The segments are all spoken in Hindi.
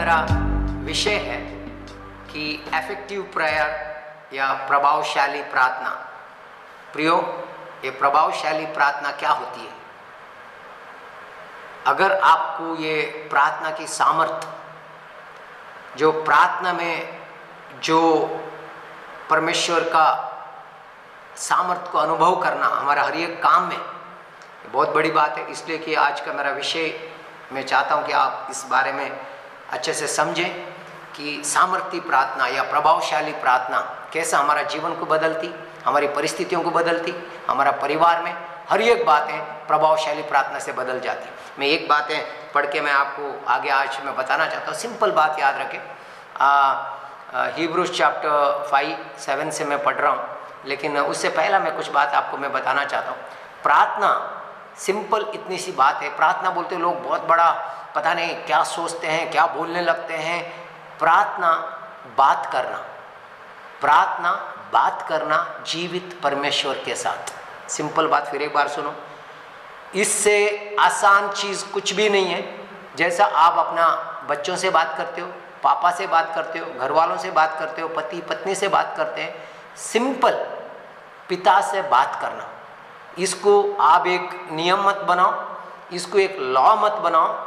मेरा विषय है कि इफेक्टिव प्रेयर या प्रभावशाली प्रार्थना। प्रियो, ये प्रभावशाली प्रार्थना क्या होती है? अगर आपको ये प्रार्थना की सामर्थ्य, जो प्रार्थना में जो परमेश्वर का सामर्थ्य को अनुभव करना हमारा हर एक काम में, बहुत बड़ी बात है। इसलिए कि आज का मेरा विषय मैं चाहता हूं कि आप इस बारे में अच्छे से समझें कि सामर्थ्य प्रार्थना या प्रभावशाली प्रार्थना कैसा हमारा जीवन को बदलती, हमारी परिस्थितियों को बदलती, हमारा परिवार में हर एक बातें प्रभावशाली प्रार्थना से बदल जाती। मैं एक बातें पढ़ के मैं आपको आगे आज मैं बताना चाहता हूँ। सिंपल बात याद रखें। हिब्रूज चैप्टर 5:7 से मैं पढ़ रहा हूँ, लेकिन उससे पहला मैं कुछ बात आपको मैं बताना चाहता हूँ। प्रार्थना सिंपल इतनी सी बात है। प्रार्थना बोलते लोग बहुत बड़ा पता नहीं क्या सोचते हैं, क्या बोलने लगते हैं। प्रार्थना बात करना, प्रार्थना बात करना जीवित परमेश्वर के साथ। सिंपल बात फिर एक बार सुनो, इससे आसान चीज़ कुछ भी नहीं है। जैसा आप अपना बच्चों से बात करते हो, पापा से बात करते हो, घर वालों से बात करते हो, पति पत्नी से बात करते हैं, सिंपल पिता से बात करना, इसको आप एक नियम मत बनाओ, इसको एक लॉ मत बनाओ।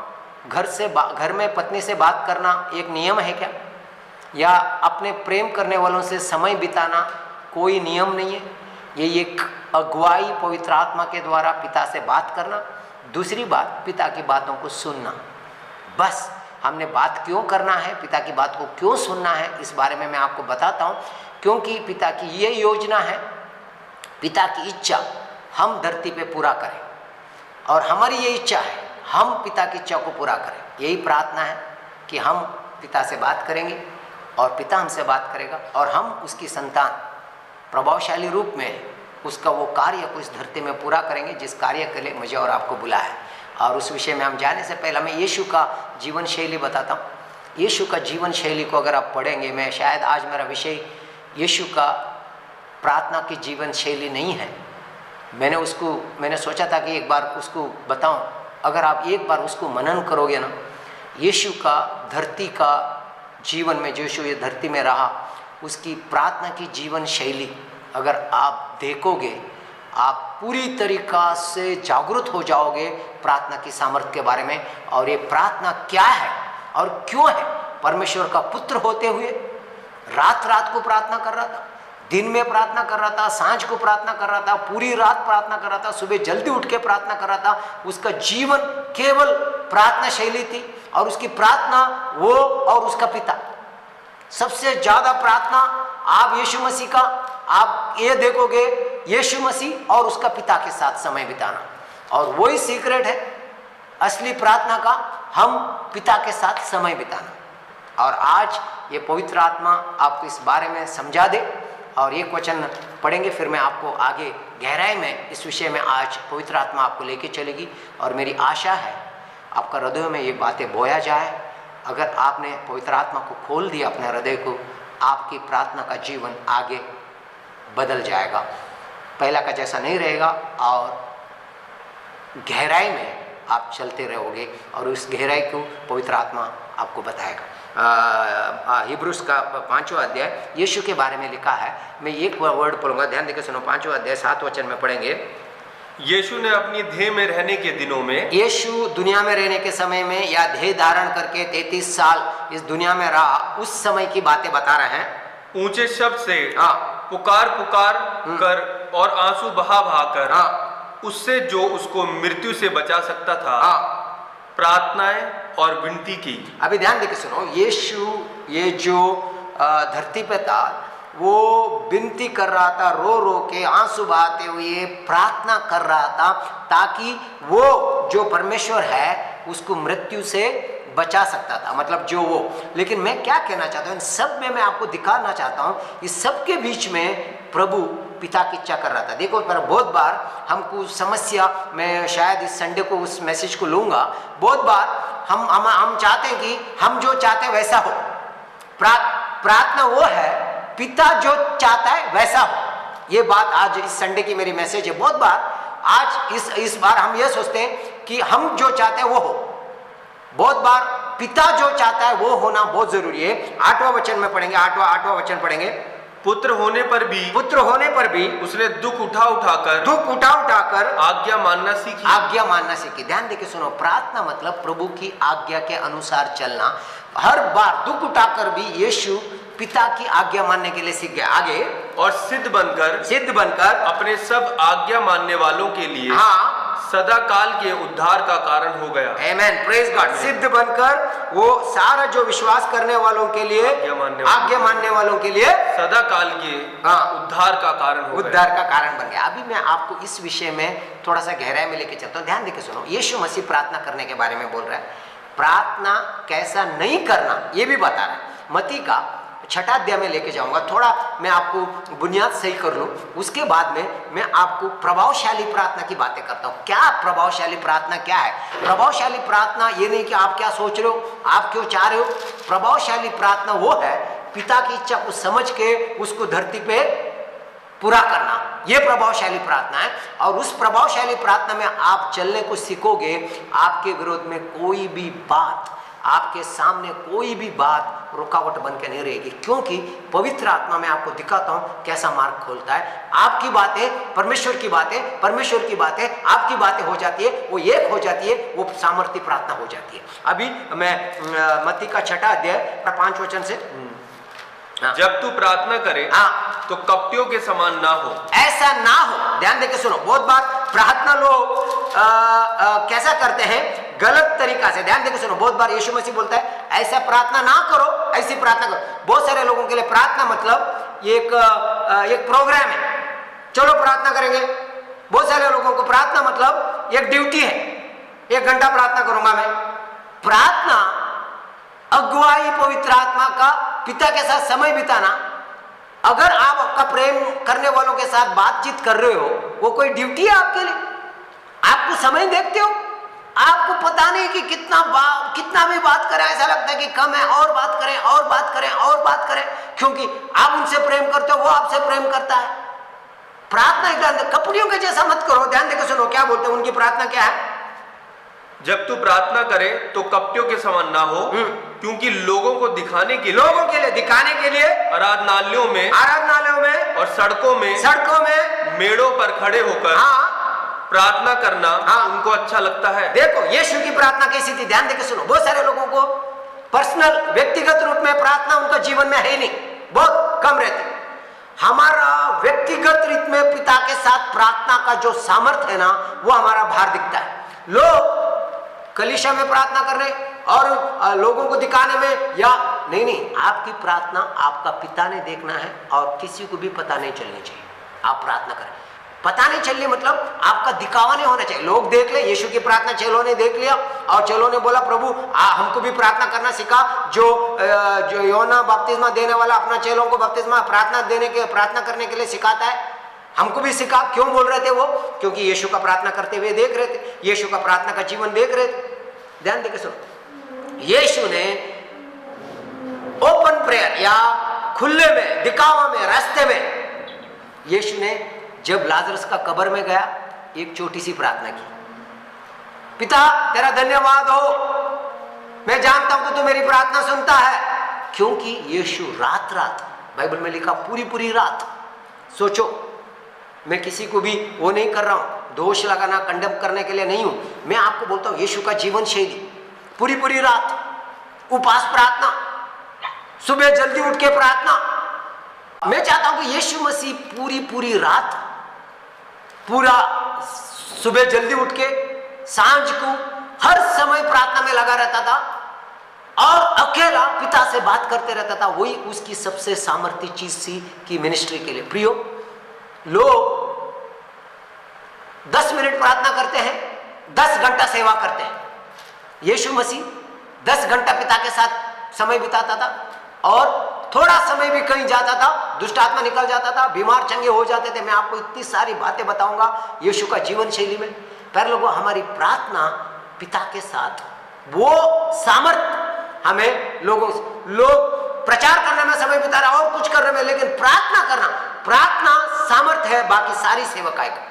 घर में पत्नी से बात करना एक नियम है क्या? या अपने प्रेम करने वालों से समय बिताना कोई नियम नहीं है। ये एक अगुवाई पवित्र आत्मा के द्वारा पिता से बात करना। दूसरी बात, पिता की बातों को सुनना। बस हमने बात क्यों करना है, पिता की बात को क्यों सुनना है, इस बारे में मैं आपको बताता हूँ। क्योंकि पिता की ये योजना है, पिता की इच्छा हम धरती पे पूरा करें, और हमारी ये इच्छा है हम पिता की इच्छा को पूरा करें। यही प्रार्थना है कि हम पिता से बात करेंगे और पिता हमसे बात करेगा, और हम उसकी संतान प्रभावशाली रूप में उसका वो कार्य को इस धरती में पूरा करेंगे जिस कार्य के लिए मुझे और आपको बुलाया है। और उस विषय में हम जाने से पहले मैं यीशु का जीवन शैली बताता हूँ। यीशु का जीवन शैली को अगर आप पढ़ेंगे, मैं शायद आज मेरा विषय यीशु का प्रार्थना की जीवन शैली नहीं है। मैंने सोचा था कि एक बार उसको बताऊं। अगर आप एक बार उसको मनन करोगे ना, यीशु का धरती का जीवन में, जो यीशु ये धरती में रहा, उसकी प्रार्थना की जीवन शैली अगर आप देखोगे, आप पूरी तरीक़ा से जागरूक हो जाओगे प्रार्थना की सामर्थ्य के बारे में। और ये प्रार्थना क्या है और क्यों है। परमेश्वर का पुत्र होते हुए रात रात को प्रार्थना कर रहा था, दिन में प्रार्थना कर रहा था, सांझ को प्रार्थना कर रहा था, पूरी रात प्रार्थना कर रहा था, सुबह जल्दी उठ के प्रार्थना कर रहा था। उसका जीवन केवल प्रार्थना शैली थी, और उसकी प्रार्थना वो और उसका पिता। सबसे ज़्यादा प्रार्थना आप यीशु मसीह का आप ये देखोगे, यीशु मसीह और उसका पिता के साथ समय बिताना, और वही सीक्रेट है असली प्रार्थना का, हम पिता के साथ समय बिताना। और आज ये पवित्र आत्मा आपको इस बारे में समझा दे। और एक वचन पढ़ेंगे, फिर मैं आपको आगे गहराई में इस विषय में आज पवित्र आत्मा आपको लेके चलेगी। और मेरी आशा है आपका हृदय में ये बातें बोया जाए। अगर आपने पवित्र आत्मा को खोल दिया अपने हृदय को, आपकी प्रार्थना का जीवन आगे बदल जाएगा, पहला का जैसा नहीं रहेगा, और गहराई में आप चलते रहोगे, और उस गहराई को पवित्र आत्मा आपको बताएगा। हिब्रूज का 5वां अध्याय यीशु के बारे में लिखा है। मैं एक वर्ड पढ़ूंगा, ध्यान देकर सुनो। 5वां अध्याय 7 वचन में पढ़ेंगे। यीशु ने अपनी देह में रहने के दिनों में, यीशु दुनिया में रहने के समय में, या देह धारण करके 33 साल इस दुनिया में रहा, उस समय की बातें बता रहे हैं। ऊंचे शब्द से पुकार पुकार कर और आंसू बहा बहा कर उससे जो उसको मृत्यु से बचा सकता था प्रार्थनाएं और विनती की। अभी ध्यान देकर सुनो। यीशु ये जो धरती पे था, वो विनती कर रहा था, रो रो के आंसू बहाते हुए प्रार्थना कर रहा था, ताकि वो जो परमेश्वर है उसको मृत्यु से बचा सकता था, मतलब जो वो। लेकिन मैं क्या कहना चाहता हूँ, इन सब में मैं आपको दिखाना चाहता हूँ, इस सब के बीच में प्रभु पिता की इच्छा कर रहा था। देखो, पर बहुत बार हमको समस्या, मैं शायद इस संडे को उस मैसेज को लूँगा, बहुत बार हम चाहते हैं कि हम जो चाहते हैं वैसा हो। प्रार्थना वो है, पिता जो चाहता है वैसा हो। ये बात आज इस संडे की मेरी मैसेज है। बहुत बार आज इस बार हम ये सोचते हैं कि हम जो चाहते हैं वो हो। बहुत बार पिता जो चाहता है वो होना बहुत जरूरी है। 8वां वचन में पढ़ेंगे, 8वां वचन पढ़ेंगे। पुत्र होने पर भी उसने दुख उठा उठाकर आज्ञा मानना सीखी। ध्यान देके सुनो, प्रार्थना मतलब प्रभु की आज्ञा के अनुसार चलना। हर बार दुख उठाकर भी यीशु पिता की आज्ञा मानने के लिए सीख गया। आगे, और सिद्ध बनकर अपने सब आज्ञा मानने वालों के लिए सदा काल के उद्धार का कारण हो गया। आमेन, प्रेज गॉड। सिद्ध बनकर वो सारा जो विश्वास करने वालों के लिए, आज्ञा मानने वालों के लिए सदा काल के उद्धार का कारण बन गया। अभी मैं आपको इस विषय में थोड़ा सा गहराई में लेके चलता हूँ। ध्यान देके सुनो, यीशु मसीह प्रार्थना करने के बारे में बोल रहा है। प्रार्थना कैसा नहीं करना ये भी बता रहा है। मत्ती का 6 अध्याय में लेके जाऊंगा, थोड़ा मैं आपको बुनियाद सही कर लूं, उसके बाद में मैं आपको प्रभावशाली प्रार्थना की बातें करता हूं। क्या प्रभावशाली प्रार्थना क्या है? प्रभावशाली प्रार्थना ये नहीं कि आप क्या सोच रहे हो, आप क्यों चाह रहे हो। प्रभावशाली प्रार्थना वो है पिता की इच्छा को समझ के उसको धरती पे पूरा करना, ये प्रभावशाली प्रार्थना है। और उस प्रभावशाली प्रार्थना में आप चलने को सीखोगे, आपके विरोध में कोई भी बात, आपके सामने कोई भी बात रुकावट बन के नहीं रहेगी, क्योंकि पवित्र आत्मा में आपको दिखाता हूं कैसा मार्ग खोलता है। आपकी बातें परमेश्वर की बातें, परमेश्वर की बातें आपकी बातें हो जाती है, वो एक हो जाती है, वो सामर्थ्य प्रार्थना हो जाती है। अभी मैं मत्ती का 6 अध्याय 5 वचन से, जब तू प्रार्थना करे तो कपटियों के समान ना हो, ऐसा ना हो। ध्यान देके सुनो, बहुत बार प्रार्थना लोग कैसा करते हैं, गलत तरीका से। ध्यान देके सुनो, बहुत बार यीशु मसीह बोलता है ऐसा प्रार्थना ना करो, ऐसी प्रार्थना करो। बहुत सारे लोगों के लिए प्रार्थना मतलब एक प्रोग्राम है, चलो प्रार्थना करेंगे। बहुत सारे लोगों को प्रार्थना मतलब एक ड्यूटी है, 1 घंटा प्रार्थना करूंगा मैं। प्रार्थना अगुवाई पवित्र आत्मा का, पिता के साथ समय बिताना। अगर आप आपका प्रेम करने वालों के साथ बातचीत कर रहे हो, वो कोई ड्यूटी है आपके लिए? आपको समय देखते हो, आपको पता नहीं कि कितना भी बात करें ऐसा लगता है कि कम है, और बात करें और बात करें और बात करें, क्योंकि आप उनसे प्रेम करते हो, वो आपसे प्रेम करता है। प्रार्थना एकदम कपड़ियों के जैसा मत करो। ध्यान देकर सुनो क्या बोलते हैं, उनकी प्रार्थना क्या है? जब तू प्रार्थना करे तो कपटियों के समान ना हो, क्योंकि लोगों को दिखाने के लिए आराधनालयों में और सड़कों में मेड़ों पर खड़े होकर प्रार्थना करना उनको अच्छा लगता है। देखो यीशु की प्रार्थना कैसी थी, ध्यान देकर सुनो। बहुत सारे लोगों को पर्सनल, व्यक्तिगत रूप में प्रार्थना उनका जीवन में है ही नहीं, बहुत कम रहती। हमारा व्यक्तिगत रूप में पिता के साथ प्रार्थना का जो सामर्थ्य है ना, वो हमारा बाहर दिखता है। लोग कलीसिया में प्रार्थना कर रहे और लोगों को दिखाने में, या नहीं, आपकी प्रार्थना आपका पिता ने देखना है और किसी को भी पता नहीं चलनी चाहिए। आप प्रार्थना करें, पता नहीं चलिए मतलब आपका दिखावा नहीं होना चाहिए। लोग देख ले, यीशु की प्रार्थना चेलों ने देख लिया और चेलों ने बोला प्रभु हमको भी प्रार्थना करना सिखा। जो योना बपतिस्मा देने वाला अपना चेलों को बपतिस्मा प्रार्थना करने के लिए सिखाता है, हमको भी सिखा। क्यों बोल रहे थे वो? क्योंकि यीशु का प्रार्थना करते हुए देख रहे थे, यीशु का प्रार्थना का जीवन देख रहे थे। ध्यान देके सुनो, यीशु ने ओपन प्रेयर या खुले में, दिखावा में, रास्ते में, यीशु ने जब लाजरस का कब्र में गया एक छोटी सी प्रार्थना की, पिता तेरा धन्यवाद हो, मैं जानता हूं कि तू मेरी प्रार्थना सुनता है। क्योंकि यीशु रात बाइबल में लिखा पूरी रात। सोचो, मैं किसी को भी वो नहीं कर रहा हूं, दोष लगाना, कंडेम करने के लिए नहीं हूं। मैं आपको बोलता हूं यीशु का जीवन शैली, पूरी रात उपवास प्रार्थना, सुबह जल्दी उठ के प्रार्थना। मैं चाहता हूं कि यीशु मसीह पूरी रात, पूरा सुबह जल्दी उठ के, सांझ को, हर समय प्रार्थना में लगा रहता था और अकेला पिता से बात करते रहता था। वही उसकी सबसे सामर्थ्य चीज थी कि मिनिस्ट्री के लिए। प्रियो, लोग 10 मिनट प्रार्थना करते हैं, 10 घंटा सेवा करते हैं। यीशु मसीह 10 घंटा पिता के साथ समय बिताता था और थोड़ा समय भी कहीं जाता था, दुष्ट आत्मा निकल जाता था, बीमार चंगे हो जाते थे। मैं आपको इतनी सारी बातें बताऊंगा यीशु का जीवन शैली में। पर लोगों, हमारी प्रार्थना पिता के साथ, वो सामर्थ हमें लोग प्रचार करने में समय बिता रहा और कुछ करने में, लेकिन प्रार्थना करना, प्रार्थना सामर्थ है बाकी सारी सेवकाई का।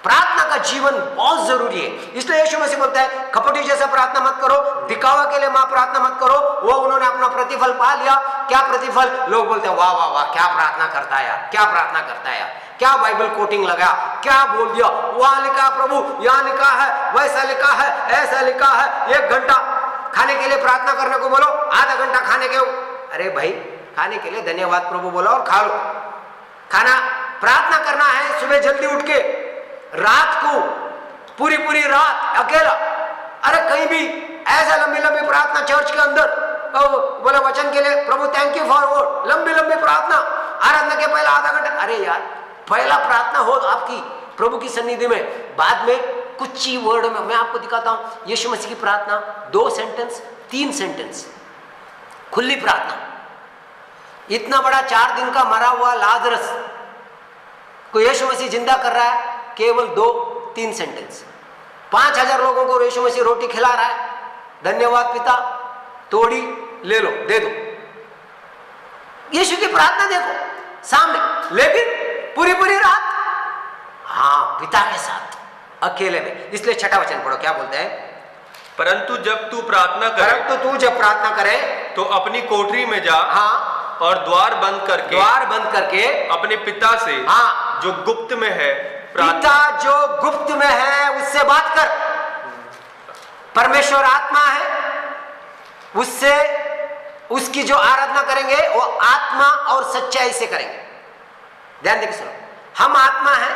प्रार्थना का जीवन बहुत जरूरी है। इसलिए यीशु मसीह बोलता है कपटी जैसा प्रार्थना मत करो, दिखावा के लिए मां प्रार्थना मत करो। वो उन्होंने अपना प्रतिफल पा लिया। क्या प्रतिफल? लोग बोलते हैं वाह वाह वाह, क्या प्रार्थना करता है यार, क्या प्रार्थना करता है यार, क्या बाइबल कोटिंग लगा, क्या बोल दिया, वहां लिखा प्रभु, यहाँ लिखा है, वैसा लिखा है, ऐसा लिखा है। 1 घंटा खाने के लिए प्रार्थना करने को बोलो, आधा घंटा खाने के, अरे भाई खाने के लिए धन्यवाद प्रभु बोलो और खा लो। खाना प्रार्थना करना है सुबह जल्दी उठ के, रात को पूरी पूरी रात अकेला, अरे कहीं भी ऐसा लंबी लंबी प्रार्थना चर्च के अंदर, बोले वचन के लिए प्रभु थैंक यू फॉर वर्ड, लंबी लंबी प्रार्थना, आराधना के पहला आधा घंटा। अरे यार पहला प्रार्थना हो आपकी प्रभु की सन्निधि में, बाद में कुछ ही वर्ड में। मैं आपको दिखाता हूं यीशु मसीह की प्रार्थना, 2 सेंटेंस 3 सेंटेंस, खुली प्रार्थना। इतना बड़ा 4 दिन का मरा हुआ लाजरस को यीशु मसीह जिंदा कर रहा है, केवल 2-3 सेंटेंस। 5000 लोगों को यीशु मसीह रोटी खिला रहा है, धन्यवाद पिता, तोड़ी ले लो दे दो। यीशु की प्रार्थना देखो सामने, लेकिन पूरी पूरी रात हाँ पिता के साथ अकेले में। इसलिए 6वां वचन पढ़ो, क्या बोलते हैं? परंतु जब तू प्रार्थना करे, परंतु तू जब प्रार्थना करे तो अपनी कोठरी में जा, हाँ, और द्वार बंद करके अपने पिता से, हाँ, जो गुप्त में है, पिता जो गुप्त में है उससे बात कर। परमेश्वर आत्मा है, उससे उसकी जो आराधना करेंगे वो आत्मा और सच्चाई से करेंगे। ध्यान देकर सुनो, हम आत्मा है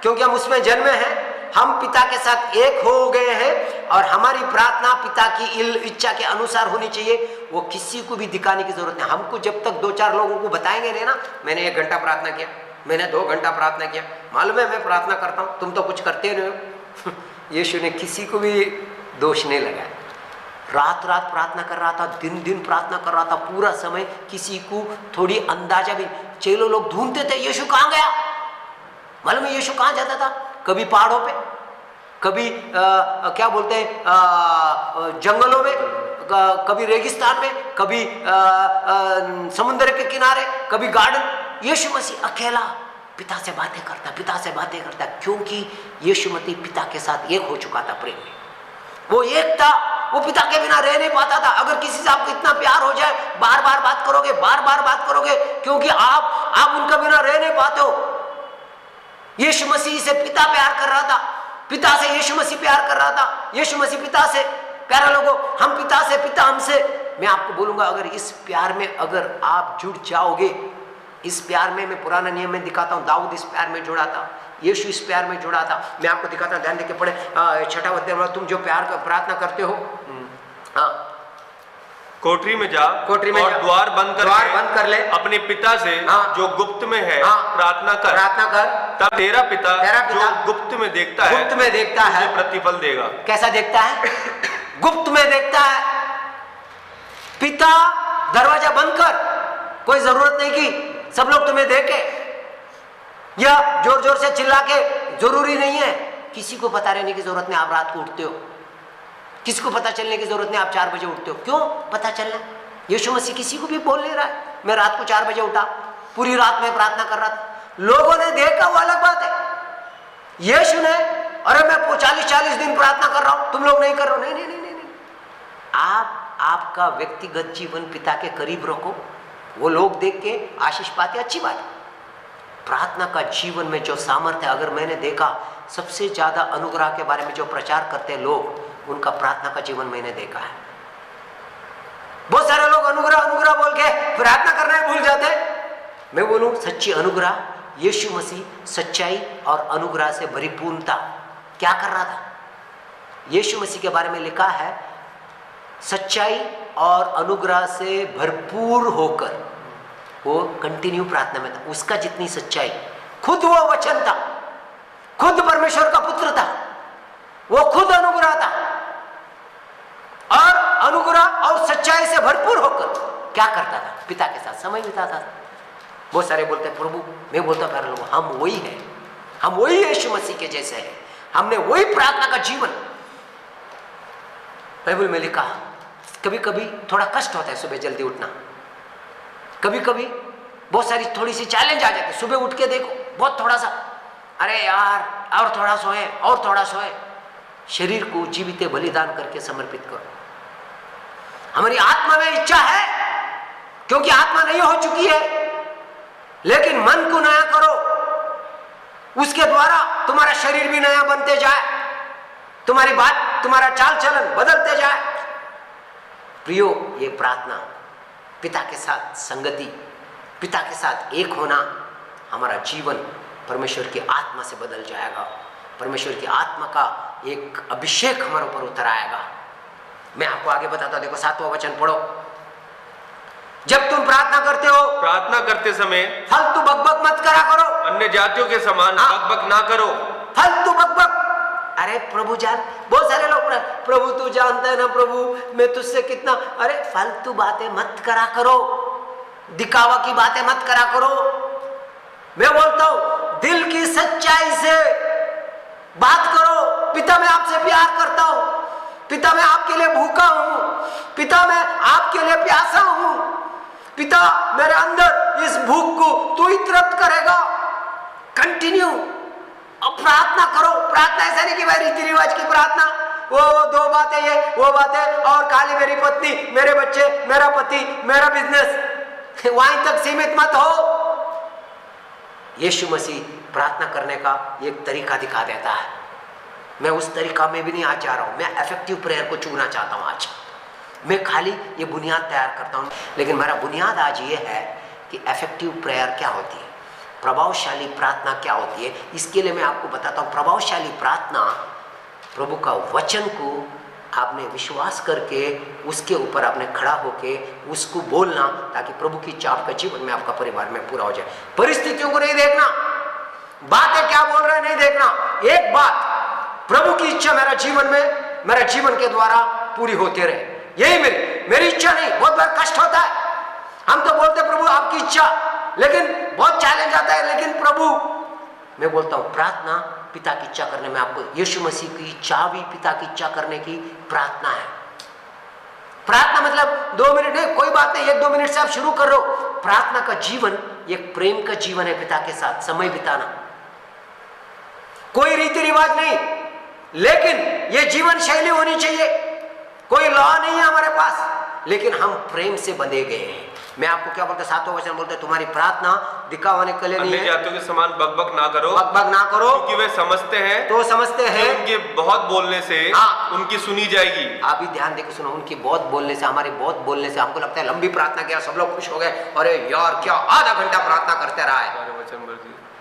क्योंकि हम उसमें जन्मे हैं, हम पिता के साथ एक हो गए हैं, और हमारी प्रार्थना पिता की इच्छा के अनुसार होनी चाहिए। वो किसी को भी दिखाने की जरूरत नहीं। हमको जब तक 2-4 लोगों को बताएंगे नहीं ना, मैंने 1 घंटा प्रार्थना किया, मैंने 2 घंटा प्रार्थना किया, मालूम है मैं प्रार्थना करता हूं, तुम तो कुछ करते नहीं हो। यीशु ने किसी को भी दोष नहीं लगाया। रात रात प्रार्थना कर रहा था, दिन दिन प्रार्थना कर रहा था, पूरा समय। किसी को थोड़ी अंदाजा भी, चेलों लोग ढूंढते थे यीशु कहाँ गया। मालूम है यीशु कहाँ जाता था? कभी पहाड़ों पे, कभी क्या बोलते हैं जंगलों में, कभी रेगिस्तान में, कभी समुद्र के किनारे, कभी गार्डन। यीशु मसीह अकेला पिता से बातें करता, पिता से बातें करता, क्योंकि यीशु मसीह पिता के साथ एक हो चुका था प्रेम में। वो एक था, वो पिता के बिना रह नहीं पाता था। अगर किसी से आपको इतना प्यार हो जाए, बार बार बात करोगे, बार बार बात करोगे, क्योंकि आप उनका बिना रह नहीं पाते हो। यीशु मसीह से पिता प्यार कर रहा था, पिता से यीशु मसीह प्यार कर रहा था, यीशु मसीह पिता से। प्यारे लोगों, हम पिता से, पिता हमसे। मैं आपको बोलूंगा, अगर इस प्यार में अगर आप जुड़ जाओगे, इस प्यार में, मैं पुराना नियम में दिखाता हूं, दाऊद इस प्यार में जुड़ा था, यीशु इस प्यार में जुड़ा था। मैं आपको दिखाता हूं, ध्यान देके पढ़े 6वां अध्याय में, तुम जो प्यार का प्रार्थना करते हो, हाँ, कोठरी में जा, कोठरी में और जा, द्वार बंद कर ले, अपने पिता से, हाँ, जो गुप्त में है, हाँ, प्रार्थना कर, तब तेरा पिता जो गुप्त में देखता है प्रतिफल देगा। कैसा देखता है? गुप्त में देखता है। पिता दरवाजा बंद कर, कोई जरूरत नहीं कि सब लोग तुम्हें देखे, या जोर जोर से चिल्ला के, जरूरी नहीं है। किसी को पता रहने की जरूरत नहीं आप रात को उठते हो, किसी को पता चलने की जरूरत नहीं आप 4 बजे उठते हो। क्यों पता चलना? यीशु मसीह किसी को भी बोल नहीं रहा है, मैं रात को 4 बजे उठा, पूरी रात में प्रार्थना कर रहा था। लोगों ने देखा वो अलग बात है। यीशु ने, अरे मैं 40-40 दिन प्रार्थना कर रहा हूं, तुम लोग नहीं कर रहे हो। नहीं नहीं नहीं नहीं, आपका व्यक्तिगत जीवन पिता के करीब रखो, वो लोग देख के आशीष पाते, अच्छी बात है। प्रार्थना का जीवन में जो सामर्थ्य, अगर मैंने देखा सबसे ज्यादा अनुग्रह के बारे में जो प्रचार करते हैं लोग, उनका प्रार्थना का जीवन मैंने देखा है। बहुत सारे लोग अनुग्रह अनुग्रह बोल के प्रार्थना करना ही भूल जाते हैं। मैं बोलूं सच्ची अनुग्रह, यीशु मसीह सच्चाई और अनुग्रह से परिपूर्णता क्या कर रहा था? यीशु मसीह के बारे में लिखा है, सच्चाई और अनुग्रह से भरपूर होकर वो कंटिन्यू प्रार्थना में था। उसका जितनी सच्चाई, खुद वो वचन था, खुद परमेश्वर का पुत्र था, वो खुद अनुग्रह था, और अनुग्रह और सच्चाई से भरपूर होकर क्या करता था? पिता के साथ समय बिताता था। बहुत सारे बोलते हैं प्रभु, मैं बोलता प्यारे लोगों, हम वही है, हम वही यीशु मसीह के जैसे हैं, हमने वही प्रार्थना का जीवन। बाइबल में लिखा, कभी कभी थोड़ा कष्ट होता है सुबह जल्दी उठना, कभी कभी बहुत सारी थोड़ी सी चैलेंज आ जाती है। सुबह उठ के देखो, बहुत थोड़ा सा अरे यार और थोड़ा सोए और थोड़ा सोए। शरीर को जीवित बलिदान करके समर्पित करो। हमारी आत्मा में इच्छा है, क्योंकि आत्मा नहीं हो चुकी है, लेकिन मन को नया करो, उसके द्वारा तुम्हारा शरीर भी नया बनते जाए, तुम्हारी बात, तुम्हारा चाल चलन बदलते जाए। प्रियो, ये प्रार्थना, पिता के साथ संगति, पिता के साथ एक होना, हमारा जीवन परमेश्वर की आत्मा से बदल जाएगा। परमेश्वर की आत्मा का एक अभिषेक हमारे ऊपर उतर आएगा। मैं आपको आगे बताता हूं, देखो 7वां वचन पढ़ो। जब तुम प्रार्थना करते हो, प्रार्थना करते समय फालतू बकबक मत करा करो, अन्य जातियों के समान बकबक ना करो। फालतू बकबक। अरे प्रभु जान, बहुत सारे लोग प्रभु तू जानता है ना प्रभु मैं तुझसे कितना, अरे फालतू बातें मत करा करो, दिखावा की बातें मत करा करो। मैं बोलता हूं दिल की सच्चाई से बात करो। पिता मैं आपसे प्यार करता हूं, पिता मैं आपके लिए भूखा हूं, पिता मैं आपके लिए प्यासा हूं, पिता मेरे अंदर इस भूख को तू ही तृप्त करेगा। कंटिन्यू अब प्रार्थना करो। प्रार्थना ऐसा नहीं कि भाई रीति रिवाज की प्रार्थना, वो 2 बातें ये वो बातें और काली मेरी पत्नी मेरे बच्चे मेरा पति मेरा बिजनेस, वहीं तक सीमित मत हो। यीशु मसीह प्रार्थना करने का एक तरीका दिखा देता है। मैं उस तरीका में भी नहीं आज जा रहा हूं, मैं इफेक्टिव प्रेयर को चुनना चाहता हूं। आज मैं खाली ये बुनियाद तैयार करता हूं, लेकिन मेरा बुनियाद आज ये है कि इफेक्टिव प्रेयर क्या होती है, प्रभावशाली प्रार्थना क्या होती है। इसके लिए मैं आपको बताता हूं। प्रभावशाली प्रार्थना प्रभु का वचन को आपने विश्वास करके उसके ऊपर आपने खड़ा होके उसको बोलना, ताकि प्रभु की इच्छा आपका जीवन में आपका परिवार में पूरा हो जाए। परिस्थितियों को नहीं देखना, बातें क्या बोल रहे हैं नहीं देखना, एक बात, प्रभु की इच्छा मेरा जीवन में मेरा जीवन के द्वारा पूरी होती रहे, यही मेरी इच्छा नहीं। बहुत बार कष्ट होता है, हम तो बोलते प्रभु आपकी इच्छा, लेकिन बहुत चैलेंज आता है। लेकिन प्रभु, मैं बोलता हूं प्रार्थना पिता की इच्छा करने में, आपको यीशु मसीह की इच्छा भी पिता की इच्छा करने की प्रार्थना है। प्रार्थना मतलब 2 मिनट नहीं, कोई बात नहीं, 1-2 मिनट से आप शुरू कर लो। प्रार्थना का जीवन एक प्रेम का जीवन है, पिता के साथ समय बिताना, कोई रीति रिवाज नहीं, लेकिन ये जीवन शैली होनी चाहिए। कोई लॉ नहीं है हमारे पास, लेकिन हम प्रेम से बंधे गए हैं। मैं आपको क्या बोलता, 7वां वचन बोलता है तुम्हारी प्रार्थना दिखावाने के लिए नहीं है, जातियों के समान बकबक ना करो, बकबक ना करो, क्योंकि वे समझते हैं उनके बहुत बोलने से उनकी सुनी जाएगी। आप भी ध्यान देकर सुनो, उनकी बहुत बोलने से, हमारे बहुत बोलने से, हमको लगता है लंबी प्रार्थना किया सब लोग खुश हो गए, अरे यार क्या आधा घंटा प्रार्थना करते रहा है।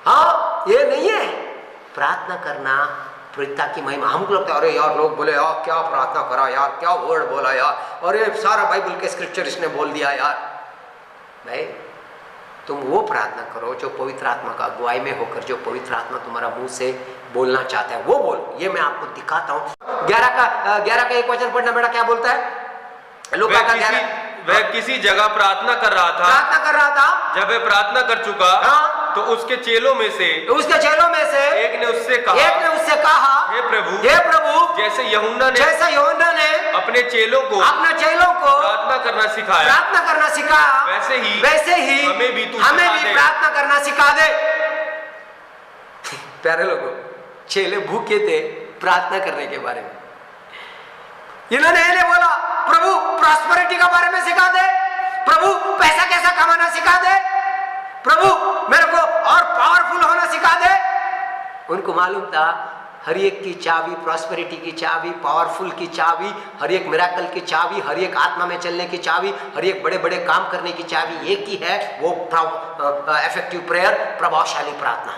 हाँ, ये नहीं है प्रार्थना करना पिता की महिमा। हमको लगता है अरे यार लोग बोले यार क्या प्रार्थना करा यार, क्या वर्ड बोला यार, और ये सारा बाइबल के स्क्रिप्चर इसने बोल दिया यार। भाई तुम वो प्रार्थना करो जो पवित्र आत्मा का अगुवाई में होकर, जो पवित्र आत्मा तुम्हारा मुंह से बोलना चाहता है वो बोल। ये मैं आपको दिखाता हूँ। 11 का 1 वचन पढ़ना बेटा, क्या बोलता है लूका का 11। वह किसी जगह प्रार्थना कर रहा था, जब वह प्रार्थना कर चुका तो उसके चेलों में से एक ने उससे कहा हे प्रभु, जैसे यूहन्ना ने अपने चेलों को प्रार्थना करना सिखाया, वैसे ही हमें भी प्रार्थना करना सिखा दे। प्यारे लोगों, चेले भूखे थे प्रार्थना करने के बारे में। इन्होंने बोला प्रभु प्रॉस्पेरिटी का बारे में सिखा दे, प्रभु पैसा कैसा कमाना सिखा दे, प्रभु मेरे को और पावरफुल होना सिखा दे। उनको मालूम था हर एक की चाबी, प्रॉस्पेरिटी की चाबी, पावरफुल की चाबी, हर एक मिराकल की चाबी, हर एक आत्मा में चलने की चाबी, हर एक बड़े बड़े काम करने की चाबी एक ही है, वो इफेक्टिव प्रेयर, प्रभावशाली प्रार्थना।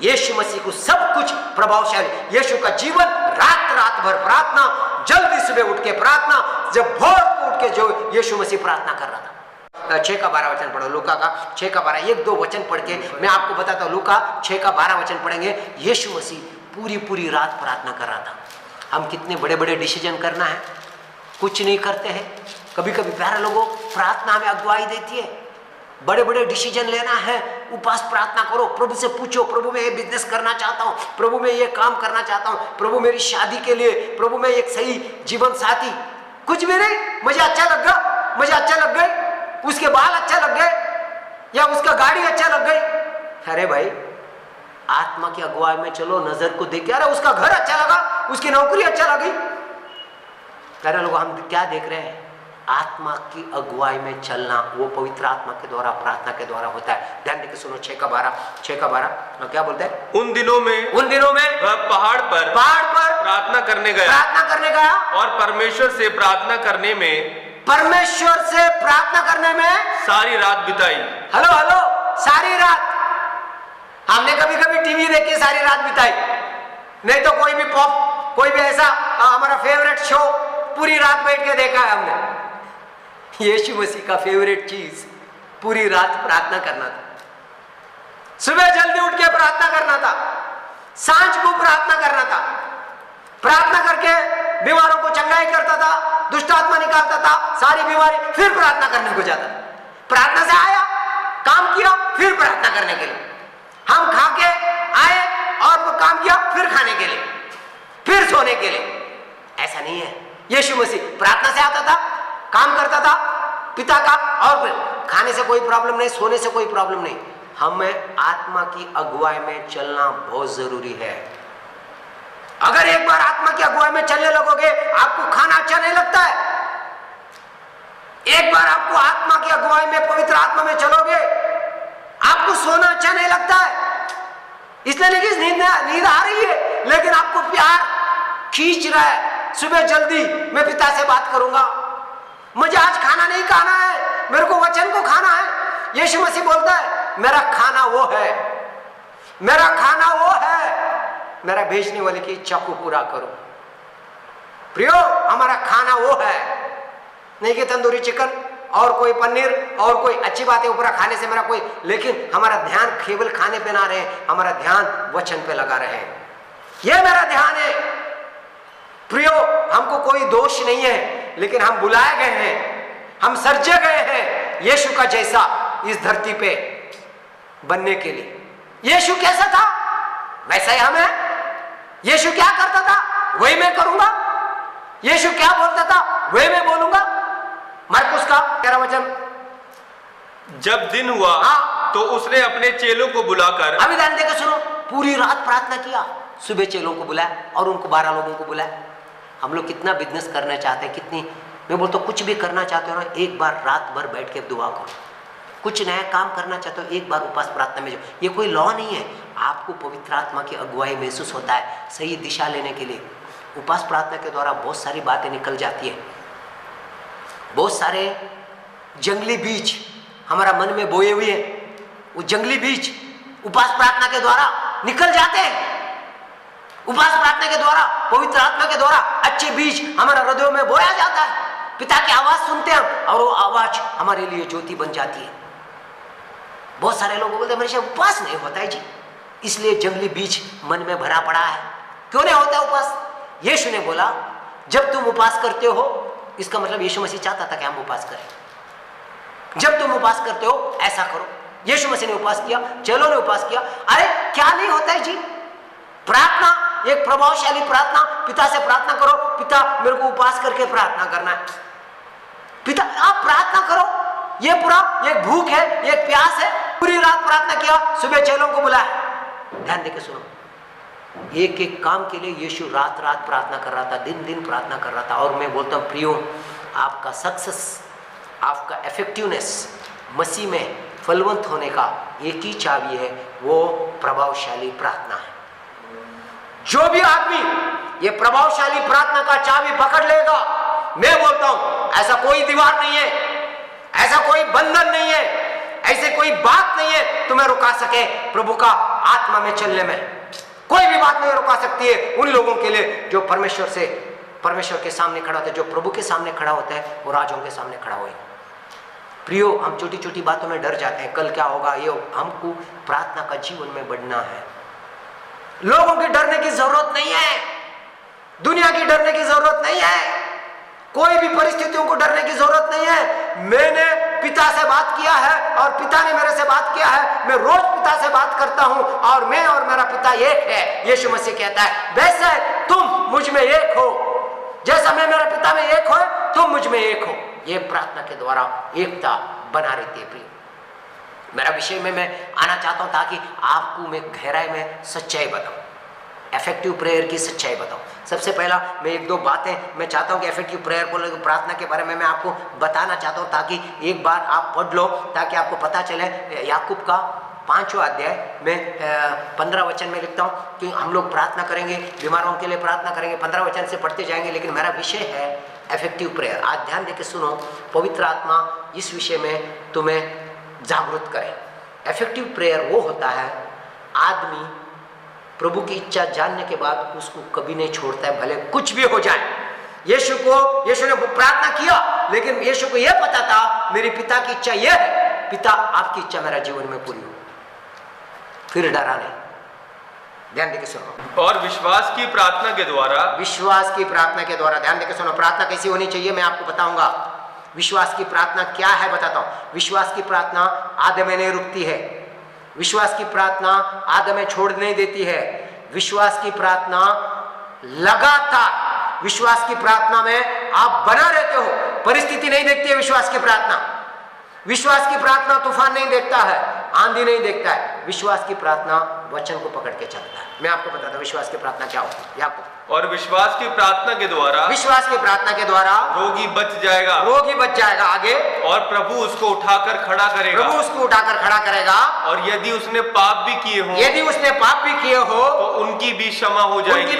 यीशु मसीह को सब कुछ प्रभावशाली, यीशु का जीवन रात भर प्रार्थना, जल्दी सुबह उठ के प्रार्थना, जब भोर को उठ के जो यीशु मसीह प्रार्थना कर रहा था। 6 का 12 वचन पढ़ो, लूका का 6 का 12, 1-2 वचन पढ़ के मैं आपको बताता हूँ। लूका 6 का 12 वचन पढ़ेंगे। यीशु मसीह पूरी रात प्रार्थना कर रहा था। हम कितने बड़े बड़े डिसीजन करना है, कुछ नहीं करते हैं। कभी कभी प्यारे लोगों, प्रार्थना हमें अगुवाई देती है। बड़े बड़े डिसीजन लेना है, उपवास प्रार्थना करो, प्रभु से पूछो, प्रभु मैं ये बिजनेस करना चाहता हूँ, प्रभु मैं ये काम करना चाहता हूँ, प्रभु मेरी शादी के लिए, प्रभु मैं एक सही जीवन साथी, कुछ भी नहीं, मुझे अच्छा लग गया, मुझे अच्छा लग गए, उसके बाल अच्छा लग गए या उसका गाड़ी अच्छा लग गई। अरे भाई आत्मा की अगुवाई में चलो, नजर को देख के, अरे उसका घर अच्छा लगा, उसकी नौकरी अच्छा लगी। प्यारे लोग, हम क्या देख रहे हैं? आत्मा की अगुवाई में चलना वो पवित्र आत्मा के द्वारा, प्रार्थना के द्वारा होता है। ध्यान देके सुनो 6:12 क्या बोलते हैं? उन दिनों में वह पहाड़ पर प्रार्थना करने गया और परमेश्वर से प्रार्थना करने में सारी रात बिताई। हेलो, सारी रात। हमने कभी कभी टीवी देख के सारी रात बिताई, नहीं तो कोई भी ऐसा हमारा फेवरेट शो पूरी रात बैठ के देखा है हमने। यीशु मसीह का फेवरेट चीज पूरी रात प्रार्थना करना था, सुबह जल्दी उठ के प्रार्थना करना था, सांझ को प्रार्थना करना था। प्रार्थना करके बीमारों को चंगाई करता था, दुष्ट आत्मा निकालता था, सारी बीमारी, फिर प्रार्थना करने को जाता। प्रार्थना से आया, काम किया, फिर प्रार्थना करने के लिए। हम खा के आए और वो काम किया, फिर खाने के लिए, फिर सोने के लिए। ऐसा नहीं है। यीशु मसीह प्रार्थना से आता था, काम करता था पिता का, और फिर खाने से कोई प्रॉब्लम नहीं, सोने से कोई प्रॉब्लम नहीं। हमें आत्मा की अगुवाई में चलना बहुत जरूरी है। अगर एक बार आत्मा की अगुवाई में चलने लगोगे, आपको खाना अच्छा नहीं लगता है। एक बार आपको आत्मा की अगुवाई में, पवित्र आत्मा में चलोगे, आपको सोना अच्छा नहीं लगता है। इसलिए लेकिन नींद आ रही है, लेकिन आपको प्यार खींच रहा है। सुबह जल्दी मैं पिता से बात करूंगा, मुझे आज खाना नहीं खाना है, मेरे को वचन को खाना है। यीशु मसीह बोलता है, मेरा खाना वो है, मेरा खाना वो है, मेरा भेजने वाले की इच्छा को पूरा करो। प्रियो, हमारा खाना वो है, नहीं कि तंदूरी चिकन और कोई पनीर और कोई अच्छी बातें ऊपर खाने से मेरा कोई, लेकिन हमारा ध्यान केवल खाने पे ना रहे, हमारा ध्यान वचन पे लगा रहे। यह मेरा ध्यान है। प्रियो, हमको कोई दोष नहीं है, लेकिन हम बुलाए गए हैं, हम सर्जे गए हैं यीशु का जैसा इस धरती पे बनने के लिए। यीशु कैसा था वैसा ही हम हैं। यीशु क्या करता था वही मैं करूंगा, यीशु क्या बोलता था वही मैं बोलूंगा। मरकुस का 13 वचन। जब दिन हुआ तो उसने अपने चेलों को बुलाकर, अभी ध्यान देकर सुनो, पूरी रात प्रार्थना किया, सुबह चेलों को बुलाया और उनको 12 लोगों को बुलाया। हम लोग कितना बिजनेस करना चाहते हैं, कितनी, मैं बोलता हूँ कुछ भी करना चाहते हो ना, एक बार रात भर बैठ के दुआ करो। कुछ नया काम करना चाहते हो, एक बार उपास प्रार्थना में जाओ। ये कोई लॉ नहीं है, आपको पवित्र आत्मा की अगुवाई महसूस होता है सही दिशा लेने के लिए। उपास प्रार्थना के द्वारा बहुत सारी बातें निकल जाती है। बहुत सारे जंगली बीज हमारा मन में बोए हुए हैं, वो जंगली बीज उपास प्रार्थना के द्वारा निकल जाते हैं। उपास प्रार्थना के द्वारा, पवित्र आत्मा के द्वारा अच्छे बीज हमारा हृदयों में बोया जाता है। पिता की आवाज सुनते हैं और वो आवाज हमारे लिए ज्योति बन जाती है। बहुत सारे लोग बोलते हैं मेरे से उपास नहीं होता है जी, इसलिए जंगली बीज मन में भरा पड़ा है। क्यों नहीं होता उपास? यीशु ने बोला जब तुम उपास करते हो, इसका मतलब यीशु मसीह चाहता था कि हम उपास करें। जब तुम उपास करते हो ऐसा करो। यीशु मसीह ने उपास किया, चेलों ने उपास किया। अरे क्या नहीं होता है जी? प्रार्थना, एक प्रभावशाली प्रार्थना, पिता से प्रार्थना करो, पिता मेरे को उपास करके प्रार्थना करना है। पिता आप प्रार्थना करो, ये पूरा एक भूख है, एक प्यास है। पूरी रात प्रार्थना किया, सुबह चेलों को बुलाया। ध्यान देके सुनो, एक एक काम के लिए यीशु रात रात प्रार्थना कर रहा था, दिन दिन प्रार्थना कर रहा था। और मैं बोलता हूँ प्रियो, आपका सक्सेस, आपका इफेक्टिवनेस मसीह में फलवंत होने का एक ही चाबी है, वो प्रभावशाली प्रार्थना है। जो भी आदमी ये प्रभावशाली प्रार्थना का चाबी पकड़ लेगा, मैं बोलता हूं ऐसा कोई दीवार नहीं है, ऐसा कोई बंधन नहीं है, ऐसे कोई बात नहीं है तुम्हें रुका सके प्रभु का आत्मा में चलने में। कोई भी बात नहीं रुका सकती है उन लोगों के लिए जो परमेश्वर के सामने खड़ा होता है, जो प्रभु के सामने खड़ा होता है, वो राजों के सामने खड़ा होए। प्रियो, हम छोटी छोटी बातों में डर जाते हैं, कल क्या होगा, ये हमको प्रार्थना का जीवन में बढ़ना है। लोगों की डरने की जरूरत नहीं है, दुनिया की डरने की जरूरत नहीं है, कोई भी परिस्थितियों को डरने की जरूरत नहीं है। मैंने पिता से बात किया है और पिता ने मेरे से बात किया है, मैं रोज पिता से बात करता हूं और मैं और मेरा पिता एक है। यीशु मसीह कहता है वैसे तुम मुझ में एक हो, जैसा मैं मेरे पिता में एक हो, तुम मुझ में एक हो। यह प्रार्थना के द्वारा एकता बना रहती है। प्रिय, मेरा विषय में मैं आना चाहता हूं ताकि आपको मैं गहराई में सच्चाई बताऊं, इफेक्टिव प्रेयर की सच्चाई बताऊं। सबसे पहला मैं एक दो बातें मैं चाहता हूं कि इफेक्टिव प्रेयर को प्रार्थना के बारे में मैं आपको बताना चाहता हूं ताकि एक बार आप पढ़ लो, ताकि आपको पता चले। याकूब का 5वां अध्याय में 15 वचन में लिखता हूं कि हम लोग प्रार्थना करेंगे, बीमारों के लिए प्रार्थना करेंगे। 15 वचन से पढ़ते जाएंगे, लेकिन मेरा विषय है इफेक्टिव प्रेयर। आज ध्यान देके सुनो, पवित्र आत्मा इस विषय में तुम्हें जागरूक करे। इफेक्टिव प्रेयर वो होता है, आदमी प्रभु की इच्छा जानने के बाद उसको कभी नहीं छोड़ता है, भले कुछ भी हो जाए। यीशु ने प्रार्थना किया, लेकिन यीशु को यह पता था मेरे पिता की इच्छा यह है, पिता आपकी इच्छा मेरा जीवन में पूरी हो, फिर डरा नहीं। ध्यान देके सुनो। और विश्वास की प्रार्थना के द्वारा ध्यान देके सुनो। प्रार्थना कैसी होनी चाहिए मैं आपको बताऊंगा। विश्वास की प्रार्थना क्या है बताता हूं। विश्वास की प्रार्थना आधे में नहीं रुकती है। विश्वास की प्रार्थना आधे में छोड़ नहीं देती है। विश्वास की प्रार्थना लगातार, विश्वास की प्रार्थना में आप बना रहते हो। परिस्थिति नहीं देखती है विश्वास की प्रार्थना। विश्वास की प्रार्थना तूफान नहीं देखता है, आंधी नहीं देखता है। विश्वास की प्रार्थना वचन को पकड़ के चलता है। मैं आपको बताता हूं विश्वास की प्रार्थना क्या होती है। आपको और विश्वास की प्रार्थना के द्वारा रोगी बच जाएगा। आगे, और प्रभु उसको उठाकर खड़ा करेगा। और यदि उसने पाप भी किए हो तो उनकी भी क्षमा हो जाएगी।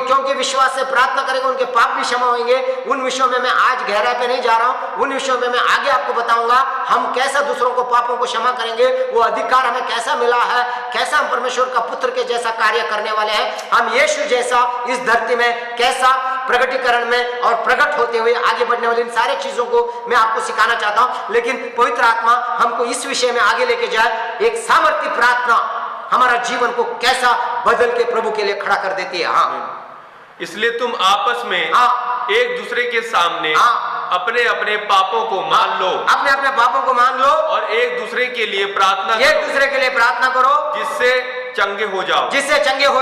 क्योंकि विश्वास से प्रार्थना करेगा, उनके पाप भी क्षमा होंगे। उन विषयों में मैं आज गहराई पे नहीं जा रहा हूं, उन विषयों में मैं आगे आपको बताऊंगा। हम कैसा दूसरों को पापों को क्षमा करेंगे, वो अधिकार हमें कैसा मिला है, कैसा हम परमेश्वर का पुत्र के जैसा कार्य करने वाले हैं, हम यीशु जैसा इस धरती में कैसा प्रगटीकरण में और प्रकट होते हुए आगे बढ़ने वाली इन सारे चीजों को मैं आपको सिखाना चाहता हूं। लेकिन पवित्र आत्मा हमको इस विषय में आगे लेके जाए। एक सामर्थ्य प्रार्थना हमारा जीवन को कैसा बदल के प्रभु के लिए खड़ा कर देती है। इसलिए तुम आपस में एक दूसरे के सामने अपने अपने पापों को मान लो, और एक दूसरे के लिए प्रार्थना करो, जिससे चंगे हो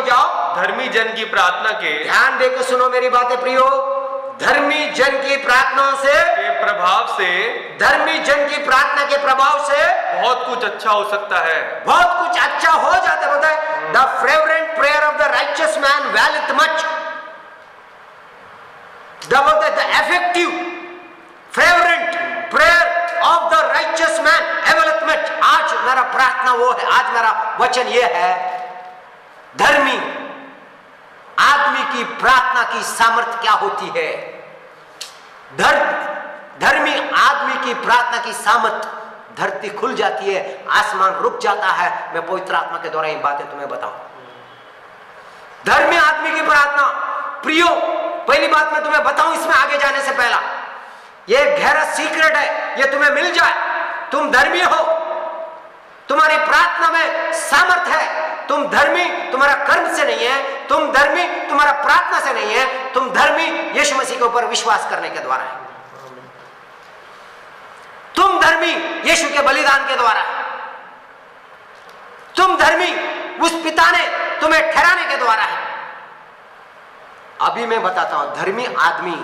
जाओ। धर्मी जन की प्रार्थना के, ध्यान देकर सुनो मेरी बातें प्रियो, धर्मी जन की प्रार्थना के प्रभाव से बहुत कुछ अच्छा हो सकता है। बहुत कुछ अच्छा हो जाता है। The fervent prayer of the righteous man availeth much. The effective fervent prayer of the righteous man availeth much. आज मेरा प्रार्थना वो है, आज मेरा वचन ये है, धर्मी आदमी की प्रार्थना की सामर्थ्य क्या होती है। धर्मी आदमी की प्रार्थना की सामर्थ्य, धरती खुल जाती है, आसमान रुक जाता है। मैं पवित्र आत्मा के द्वारा ये बातें तुम्हें बताऊं। धर्मी आदमी की प्रार्थना, प्रियो पहली बात मैं तुम्हें बताऊं इसमें आगे जाने से पहला, ये गहरा सीक्रेट है, ये तुम्हें मिल जाए। तुम धर्मी हो, तुम्हारी प्रार्थना में सामर्थ्य है। तुम धर्मी तुम्हारा कर्म से नहीं है, तुम धर्मी तुम्हारा प्रार्थना से नहीं है, तुम धर्मी यीशु मसीह के ऊपर विश्वास करने के द्वारा है। तुम धर्मी यीशु के बलिदान के द्वारा है। तुम धर्मी उस पिता ने तुम्हें ठहराने के द्वारा है। अभी मैं बताता हूं धर्मी आदमी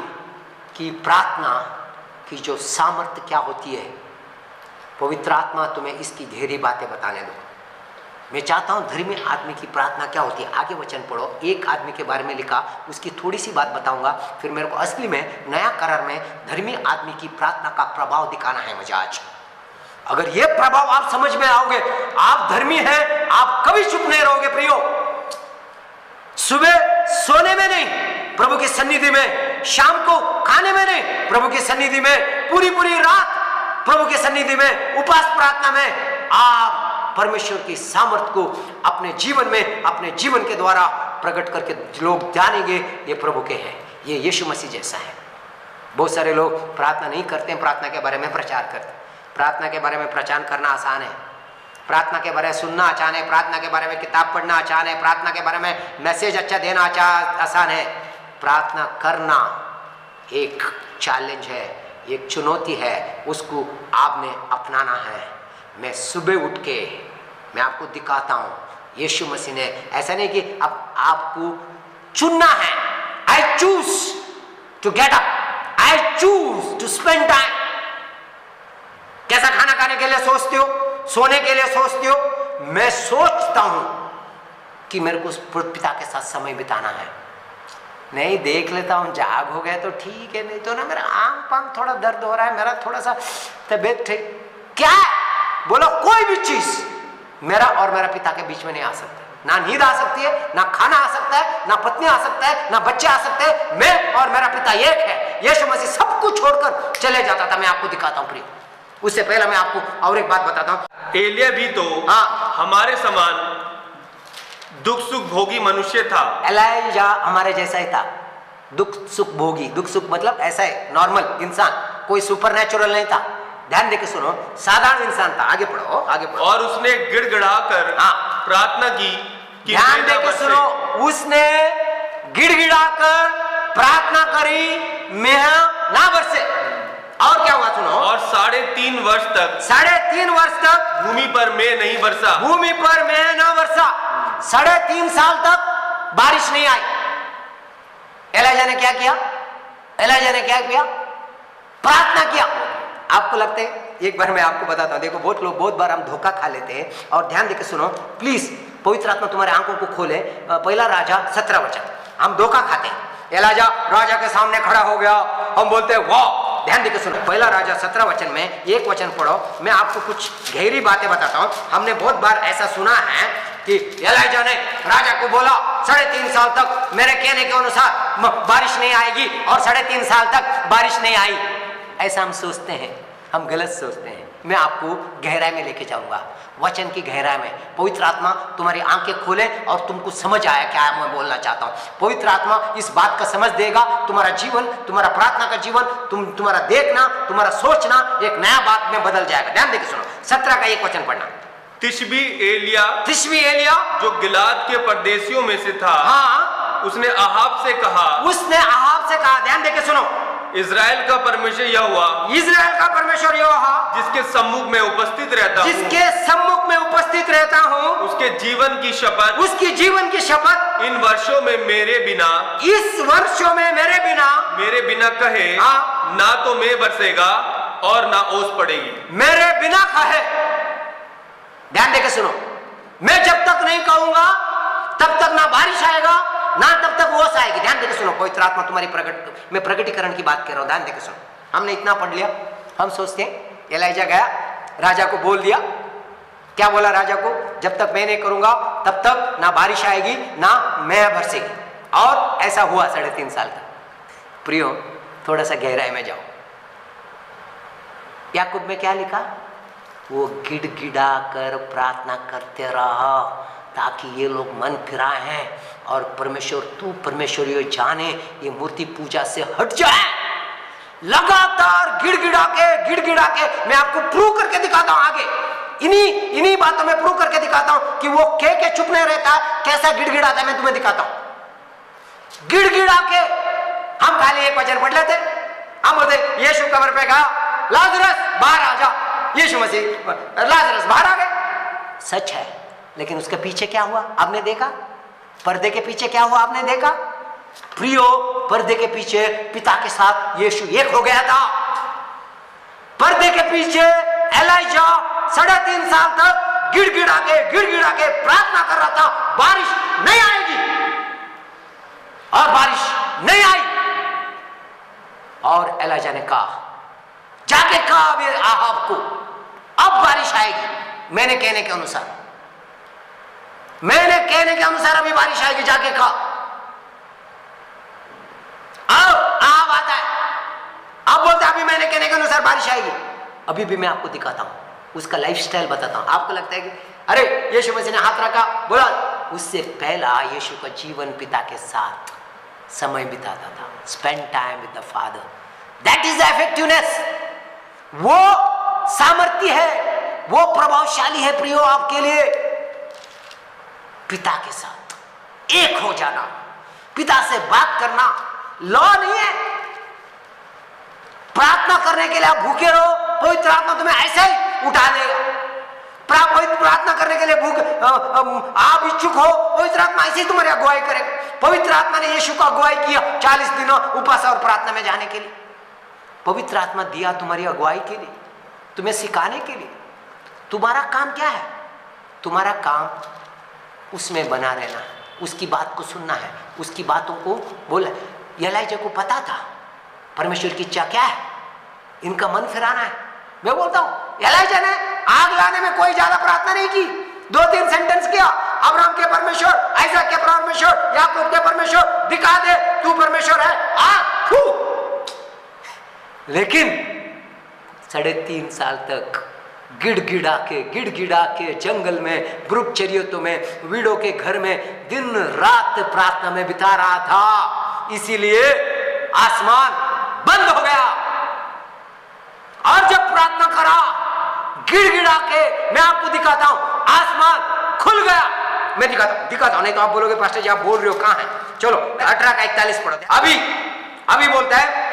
की प्रार्थना की जो सामर्थ्य क्या होती है। पवित्र आत्मा तुम्हें इसकी ढेरी बातें बताने दो। मैं चाहता हूं धर्मी आदमी की प्रार्थना क्या होती है। आगे वचन पढ़ो। एक आदमी के बारे में लिखा, उसकी थोड़ी सी बात बताऊंगा, फिर मेरे को असली में नया करार में धर्मी आदमी की प्रार्थना का प्रभाव दिखाना है मुझे आज। अगर यह प्रभाव आप समझ में आओगे, आप धर्मी हैं, आप कभी चुप नहीं रहोगे प्रियो। सुबह सोने में नहीं, प्रभु की सन्निधि में, शाम को खाने में नहीं, प्रभु की सन्निधि में, पूरी रात प्रभु की सन्निधि में, उपास प्रार्थना में आप परमेश्वर की सामर्थ्य को अपने जीवन में, अपने जीवन के द्वारा प्रकट करके लोग जानेंगे ये प्रभु के हैं, ये यीशु मसीह जैसा है। बहुत सारे लोग प्रार्थना नहीं करते हैं, प्रार्थना के बारे में प्रचार करते हैं। प्रार्थना के बारे में प्रचार करना आसान है, प्रार्थना के बारे में सुनना आसान है, प्रार्थना के बारे में किताब पढ़ना आसान है, प्रार्थना के बारे में मैसेज अच्छा देना आसान है। प्रार्थना करना एक चैलेंज है, एक चुनौती है, उसको आपने अपनाना है। मैं सुबह उठ के मैं आपको दिखाता हूं, यीशु मसीह ने ऐसा नहीं कि अब आपको चुनना है। I choose to get up, I choose to spend time. कैसा खाना खाने के लिए सोचते हो? सोने के लिए सोचती हो, मैं सोचता हूं कि मेरे को उस पिता के साथ समय बिताना है। नहीं, देख लेता हूं, जाग हो गया तो ठीक है, नहीं तो ना मेरा आंग पांग थोड़ा दर्द हो रहा है, मेरा थोड़ा सा तबीयत ठीक, क्या है बोलो, कोई भी चीज मेरा और मेरा पिता के बीच में नहीं आ सकता। ना नींद आ सकती है, ना खाना आ सकता है, ना पत्नी आ सकता है, ना बच्चे आ सकते हैं, मैं और मेरा पिता एक है। यीशु मसीह सब कुछ छोड़कर चले जाता था। मैं आपको दिखाता हूं प्रिय, उससे पहले मैं आपको और एक बात बताता हूं। एलिया भी तो हमारे समान दुख सुख भोगी मनुष्य था। एलाइजा हमारे जैसा ही था, दुख सुख भोगी। दुख सुख मतलब ऐसा है, नॉर्मल इंसान, कोई सुपरनैचुरल नहीं था। ध्यान देके सुनो, साधारण इंसान था। आगे पढ़ो, आगे पढ़ो। और उसने गिड़गिड़ाकर प्रार्थना की। ध्यान देके सुनो, उसने गिड़गिड़ाकर प्रार्थना करी, मेह ना बरसे। और क्या हुआ सुनो, और 3.5 वर्ष तक 3.5 वर्ष तक भूमि पर मेह नहीं बरसा। भूमि पर मेह न बरसा। 3.5 साल तक बारिश नहीं आई। एलाइजा ने क्या किया? एलाइजा ने क्या किया? प्रार्थना किया। आपको लगता है, एक बार मैं आपको बताता हूं, देखो बहुत लोग बहुत बार हम धोखा खा लेते हैं। और ध्यान देके सुनो प्लीज, पवित्र आत्मा तुम्हारे आंखों को खोले। पहला राजा 17 वचन, हम धोखा खाते हैं। एलाइजा राजा के सामने खड़ा हो गया, हम बोलते हैं वाह। ध्यान देके सुनो, पहला राजा 17 वचन में एक वचन पढ़ो, मैं आपको कुछ गहरी बातें बताता हूं। हमने बहुत बार ऐसा सुना है कि एलाइजा ने राजा को बोला 3.5 साल तक मेरे कहने के अनुसार बारिश नहीं आएगी, और 3.5 साल तक बारिश नहीं आई। ऐसा हम सोचते हैं, हम गलत सोचते हैं। मैं आपको गहराई में लेके जाऊंगा, वचन की गहराई में। पवित्र आत्मा तुम्हारी आंखें खोले और तुमको समझ आया क्या मैं बोलना चाहता हूं। पवित्र आत्मा इस बात का समझ देगा, तुम्हारा जीवन, तुम्हारा प्रार्थना का जीवन, तुम्हारा देखना, तुम्हारा सोचना एक नया बात में बदल जाएगा। ध्यान देके सुनो, 17 का एक वचन पढ़ना। तिशबी एलिया जो गिलाद के परदेशियों में से था, उसने आहाब से कहा, ध्यान देके सुनो, इज़राइल का परमेश्वर यहोवा, जिसके सम्मुख में उपस्थित रहता हूँ, उसके जीवन की शपथ, इन वर्षों में मेरे बिना कहे ना तो मेघ बरसेगा और ना ओस पड़ेगी। मेरे बिना कहे, ध्यान देके सुनो, मैं जब तक नहीं कहूंगा तब तक ना बारिश आएगा, ना तब तक ओस आएगी। ध्यान देके सुनो, पवित्र आत्मा तुम्हारी मैं प्रकटीकरण की बात कर रहा हूं। ध्यान देके सुनो, हमने इतना पढ़ लिया, हम सोचते हैं एलाइजा गया, राजा को बोल दिया। क्या बोला राजा को? जब तक मैं नहीं करूंगा तब तक ना बारिश आएगी, ना मेह बरसेगी। और ऐसा हुआ 3.5 साल तक। प्रियो, थोड़ा सा गहराई में जाओ। याकूब में क्या लिखा? वो गिड़गिड़ा कर प्रार्थना करते रहा ताकि ये लोग मन फिराए हैं और परमेश्वर, तू परमेश्वर ये जाने, ये मूर्ति पूजा से हट जाए। लगातार गिड़गिड़ा के मैं आपको प्रूव करके दिखाता हूं आगे। इन्हीं बातों में प्रूव करके दिखाता हूं कि वो के चुप नहीं रहता, कैसा गिड़गिड़ाता है मैं तुम्हें दिखाता हूं। गिड़गिड़ा के हम खाली एक वचन पढ़ लेते, हम बोलते यीशु कब्र पे गया, लाजरस बाहर आ जा। यीशु मसीह लाजरस बाहर आ गए, सच है, लेकिन उसके पीछे क्या हुआ आपने देखा? पर्दे के पीछे क्या हुआ आपने देखा? प्रियो, पर्दे के पीछे पिता के साथ यीशु एक हो गया था। पर्दे के पीछे एलाइजा 3.5 साल तक गिड़गिड़ा के प्रार्थना कर रहा था, बारिश नहीं आएगी, और बारिश नहीं आई। और एलाइजा ने कहा, जाके कहा आहाब को, अब बारिश आएगी, मैंने कहने के अनुसार अभी बारिश आएगी, जाके कहा। अब आहाब आता है, अब बोलता है अभी मैंने कहने के अनुसार बारिश आएगी। अभी भी मैं आपको दिखाता हूं, उसका लाइफस्टाइल बताता हूं। आपको लगता है कि अरे यीशु मसीह ने हाथ रखा, बोला, उससे पहला यीशु का जीवन पिता के साथ समय बिताता था। Spend time with the father, that is the effectiveness. वो सामर्थ्य है, वो प्रभावशाली है प्रियो आपके लिए। पिता के साथ एक हो जाना, पिता से बात करना लॉ नहीं है। प्रार्थना करने के लिए आप भूखे रहो, पवित्र आत्मा तुम्हें ऐसे ही उठा देगा। प्रार्थना करने के लिए आप इच्छुक हो, पवित्र आत्मा ऐसे ही तुम्हारी अगुवाई करेगा। पवित्र आत्मा ने यीशु को अगुवाई किया 40 दिनों उपास और प्रार्थना में जाने के लिए। पवित्र आत्मा दिया तुम्हारी अगुवाई के लिए, तुम्हें सिखाने के लिए। तुम्हारा काम क्या है? तुम्हारा काम उसमें बना रहना, उसकी बात को सुनना है, उसकी बातों को बोला। एलीशा को पता था परमेश्वर की इच्छा क्या है, इनका मन फिराना है। मैं बोलता हूं एलीशा ने आग लाने में कोई ज्यादा प्रार्थना नहीं की, 2-3 सेंटेंस किया, अब्राहम के परमेश्वर, आइजक के परमेश्वर, याकूब के परमेश्वर, दिखा दे तू परमेश्वर है, लेकिन 3.5 साल तक गिड़गिड़ा के जंगल में, ब्रुकचर्यों में, वीडो के घर में दिन रात प्रार्थना में बिता रहा था। इसीलिए आसमान बंद हो गया, और जब प्रार्थना करा गिड़गिड़ा के, मैं आपको दिखाता हूं, आसमान खुल गया। मैं दिखाता हूं, नहीं तो आप बोलोगे पास्टर जी आप बोल रहे हो, कहां है? चलो 18 का 41 पढ़ो। अभी बोलता है,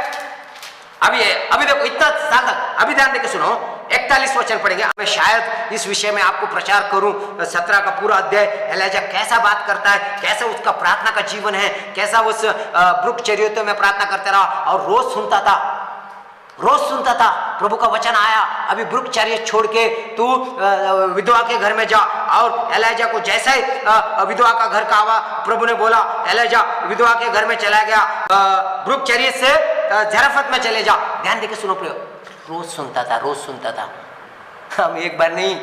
अभी देखो इतना साल तक, अभी ध्यान देके सुनो, 41 वचन पढ़ेंगे। मैं शायद इस विषय में आपको प्रचार करूं, 17 का पूरा अध्याय एलीशा कैसा बात करता है, कैसा उसका प्रार्थना का जीवन है, कैसा उस ब्रुकचर्यों में प्रार्थना करता रहा और रोज सुनता था प्रभु का वचन आया, अभी ब्रुकचर्य छोड़ के तू विधवा के घर में जा। और एलीशा को जैसे ही विधवा का घर का आवा, प्रभु ने बोला एलीशा विधवा के घर में चला गया, ब्रुकचर्य से जरफत में चले जा। ध्यान देके सुनो प्रयोग, रोज सुनता था। हम एक बार नहीं,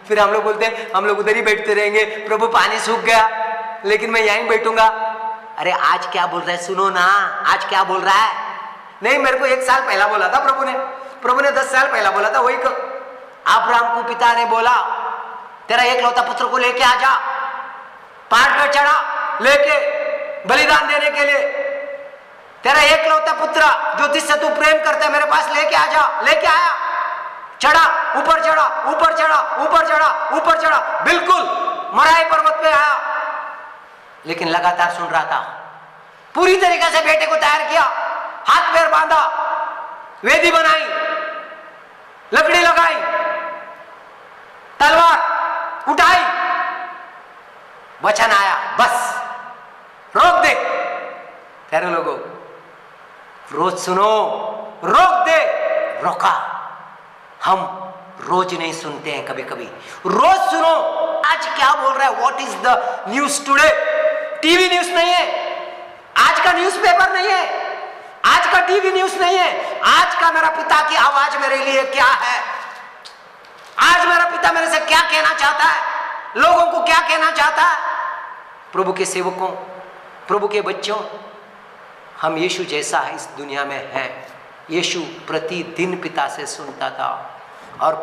फिर हम लोग बोलते हैं हम लोग उधर ही बैठते रहेंगे, प्रभु पानी सूख गया लेकिन मैं यहीं बैठूंगा। अरे आज क्या बोल रहा है सुनो ना, आज क्या बोल रहा है? नहीं, मेरे को 1 साल पहला बोला था प्रभु ने 10 साल पहला बोला था। वही अब्राहम को पिता ने बोला तेरा एकलौता पुत्र को लेके आ जा, पहाड़ पर चढ़ा लेके बलिदान देने के लिए, तेरा एकलौता पुत्र जो जिससे तू प्रेम करता है मेरे पास लेके आ जा। लेके आया, चढ़ा, ऊपर चढ़ा, बिल्कुल मराई पर्वत पे आया, लेकिन लगातार सुन रहा था। पूरी तरीके से बेटे को तैयार किया, हाथ पैर बांधा, वेदी बनाई, लकड़ी लगाई, तलवार उठाई, वचन आया, बस रोक दे। प्यारे लोगों, रोज सुनो, रोक दे, रोका। हम रोज नहीं सुनते हैं, कभी कभी रोज सुनो। आज क्या बोल रहा है, what is the news today? TV news नहीं है, आज का न्यूज़पेपर नहीं है, आज का टीवी न्यूज नहीं है, आज का मेरा पिता की आवाज मेरे लिए क्या है, आज मेरा पिता मेरे से क्या कहना चाहता है, लोगों को क्या कहना चाहता है। प्रभु के सेवकों, प्रभु के बच्चों, हम यीशु जैसा है इस दुनिया में है। यीशु प्रतिदिन पिता से सुनता था और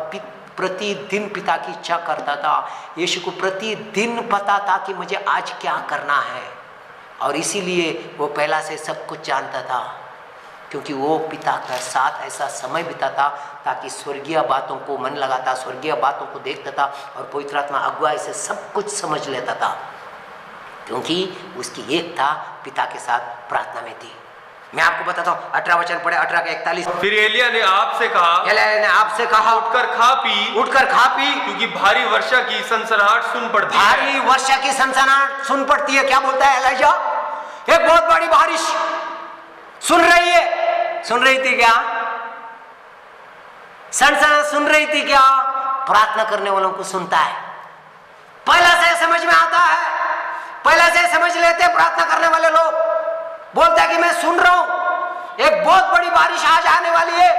प्रतिदिन पिता की इच्छा करता था। यीशु को प्रतिदिन पता था कि मुझे आज क्या करना है, और इसीलिए वो पहला से सब कुछ जानता था, क्योंकि वो पिता के साथ ऐसा समय बिताता ताकि स्वर्गीय बातों को मन लगाता, स्वर्गीय बातों को देखता था और पवित्र आत्मा अगुवाई से सब कुछ समझ लेता था, क्योंकि उसकी एक था पिता के साथ प्रार्थना में थी। मैं आपको बताता हूँ, 18 वचन पढ़े, 18 का 41। फिर एलिया ने आपसे कहा, उठकर खा पी, क्योंकि भारी वर्षा की सनसनाहट सुन पड़ती है। भारी वर्षा की सनसनाहट सुन पड़ती है। क्या बोलता है एलीशा? एक बहुत बड़ी बारिश सुन रही है, सुन रही थी क्या? सनसनाहट सुन रही थी क्या? प्रार्थना करने वालों को सुनता है। पहला से समझ में आता है, पहला से समझ लेते हैं प्रार्थना करने वाले लोग। बोलता है कि मैं सुन रहा हूं, एक बहुत बड़ी बारिश आज आने वाली है,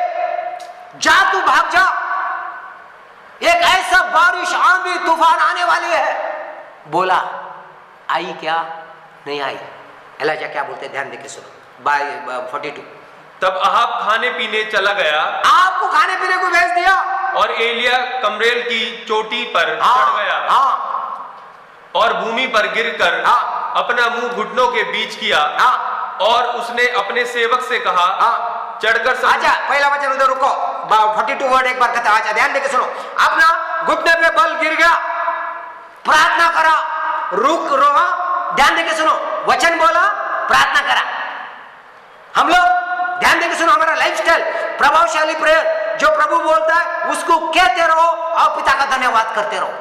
जा तू भाग जा, एक ऐसा बारिश आंधी तूफान आने वाली है। बोला, आई क्या? नहीं आई। एलीशा क्या बोलते हैं, ध्यान देके सुनो, 42। तब अहाब खाने पीने चला गया, आपको खाने पीने को भेज दिया, और एलिया कमरेल की चोटी पर चढ़ गया और भूमि पर गिरकर अपना मुंह घुटनों के बीच किया, और उसने अपने सेवक से कहा, चढ़कर आजा। पहला वचन उधर रुको, 42 वर्ड एक बार कहता, आजा ध्यान देके सुनो। अपना घुटने पे बल गिर गया, प्रार्थना करा, रुक रोहा, ध्यान देके सुनो, वचन बोला, प्रार्थना करा। हम लोग ध्यान देके सुनो, हमारा लाइफस्टाइल प्रभावशाली प्रेयर जो प्रभु बोलता है उसको कहते रहो और पिता का धन्यवाद करते रहो,